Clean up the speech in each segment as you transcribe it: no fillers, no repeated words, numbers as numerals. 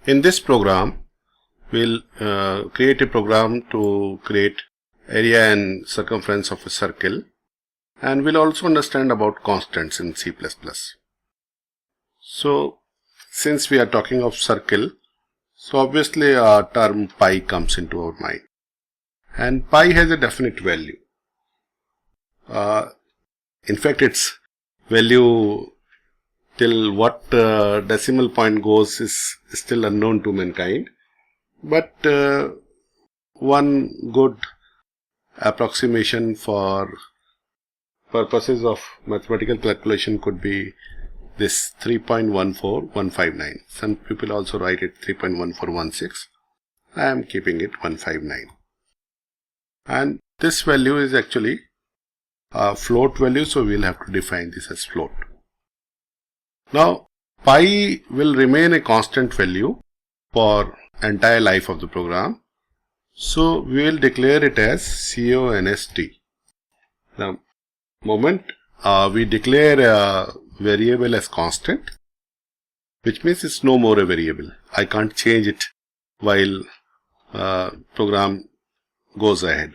In this program, we'll create a program to create area and circumference of a circle, and we'll also understand about constants in C++. So, since we are talking of circle, so obviously our term pi comes into our mind, and pi has a definite value. In fact, its value till what decimal point goes is still unknown to mankind, but one good approximation for purposes of mathematical calculation could be this 3.14159. Some people also write it 3.1416. I am keeping it 159. And this value is actually a float value, so we'll have to define this as float. Now, pi will remain a constant value for entire life of the program. So, we will declare it as const. The moment we declare a variable as constant, which means it's no more a variable. I can't change it while program goes ahead.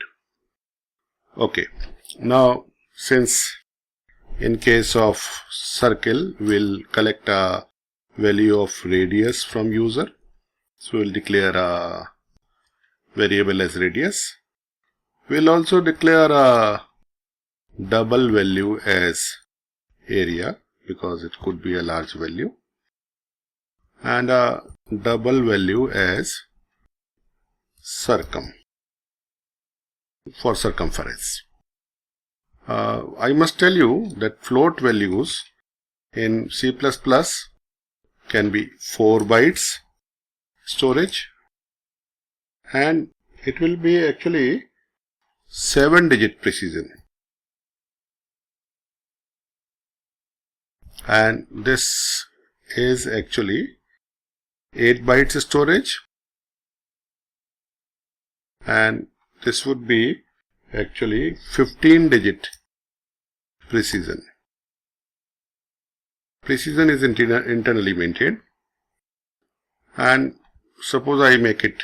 Okay. Now, since in case of circle, we'll collect a value of radius from user. So, we'll declare a variable as radius. We'll also declare a double value as area, because it could be a large value, and a double value as circum for circumference. I must tell you that float values in C++ can be 4 bytes storage, and it will be actually 7-digit precision. And this is actually 8 bytes storage, and this would be actually 15-digit precision. Precision is internally maintained, and suppose I make it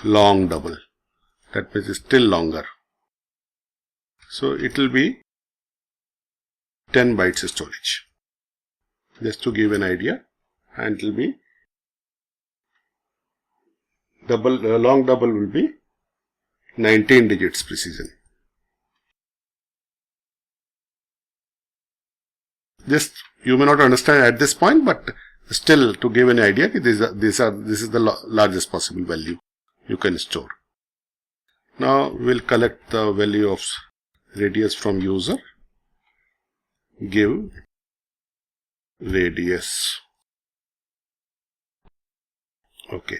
long double, that means it's still longer. So it will be 10 bytes storage. Just to give an idea, and it will be double, long double will be 19 digits precision. Just you may not understand at this point, but still to give an idea, this is the largest possible value you can store. Now we'll collect the value of radius from user. Give radius. Okay,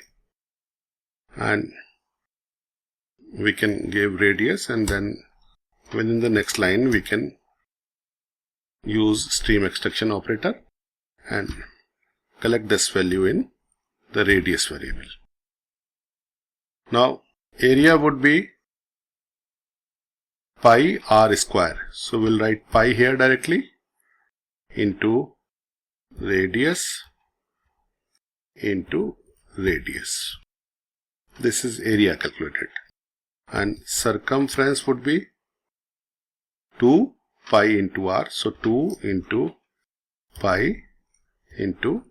and we can give radius, and then within the next line we can use stream extraction operator and collect this value in the radius variable. Now area would be pi r square, so we'll write pi here directly into radius into radius. This is area calculated, and circumference would be 2 pi into r, so 2 into pi into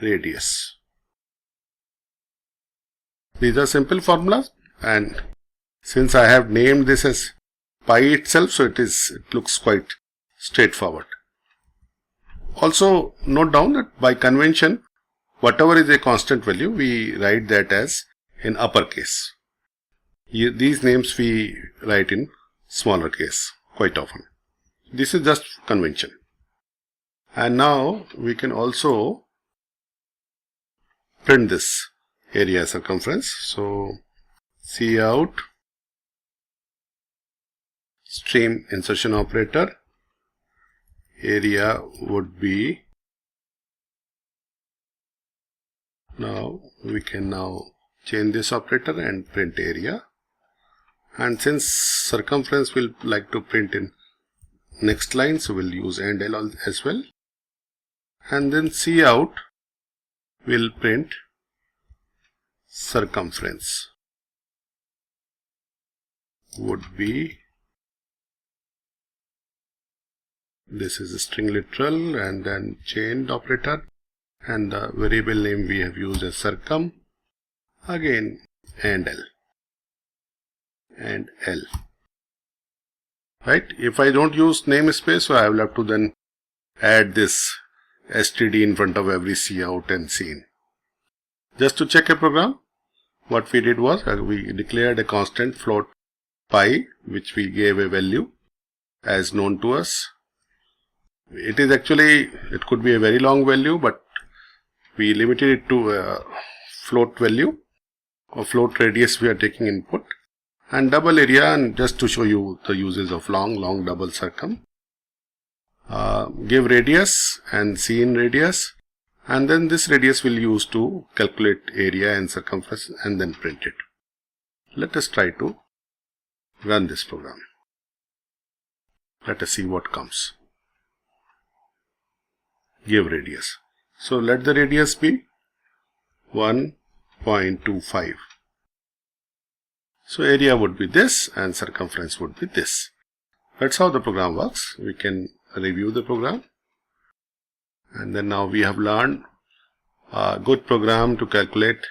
radius. These are simple formulas, and since I have named this as pi itself, so it looks quite straightforward. Also note down that by convention, whatever is a constant value, we write that as in uppercase. These names we write in smaller case quite often. This is just convention. And now we can also print this area circumference. So cout stream insertion operator, area would be, now we can now change this operator and print area, and since circumference will like to print in next line, so we'll use and L as well, and then cout will print circumference would be, this is a string literal and then chained operator, and the variable name we have used as circum, again and L. Right? If I don't use namespace, so I will have to then add this std in front of every cout and scene. Just to check a program, what we did was we declared a constant float pi, which we gave a value as known to us. It is actually, it could be a very long value, but we limited it to a float value or float radius we are taking input, and double area, and just to show you the uses of long double circum. Give radius and scene radius, and then this radius will use to calculate area and circumference and then print it. Let us try to run this program. Let us see what comes. Give radius. So let the radius be 1.25. So area would be this and circumference would be this. That's how the program works. We can review the program. And then now we have learned a good program to calculate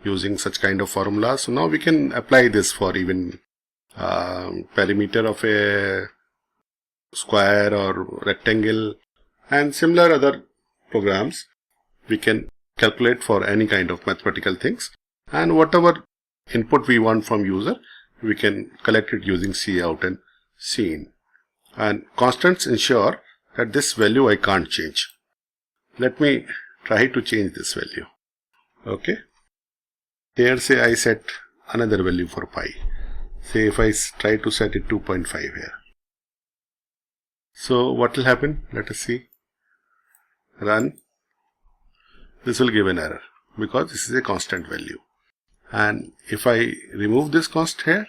using such kind of formulas. So now we can apply this for even perimeter of a square or rectangle and similar other programs. We can calculate for any kind of mathematical things, and whatever input we want from user, we can collect it using cout and scene. And constants ensure that this value I can't change. Let me try to change this value. Okay. Here say I set another value for pi. Say if I try to set it 2.5 here. So what will happen? Let us see. Run. This will give an error because this is a constant value. And if I remove this const here,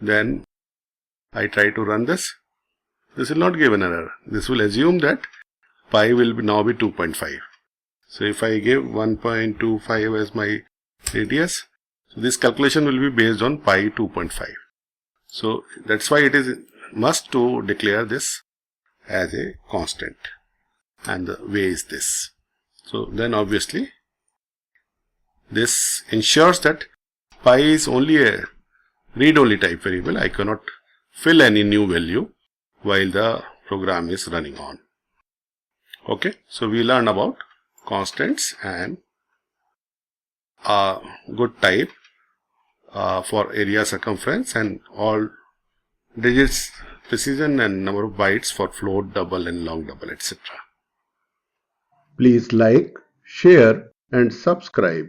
then I try to run this. This will not give an error. This will assume that pi will now be 2.5. So if I give 1.25 as my radius, so this calculation will be based on pi 2.5. So that's why it is must to declare this as a constant. And the way is this. So then obviously this ensures that pi is only a read-only type variable. I cannot fill any new value while the program is running on. Okay, so we learn about constants and a good type for area, circumference, and all digits precision and number of bytes for float, double and long double, etc. Please like, share and subscribe.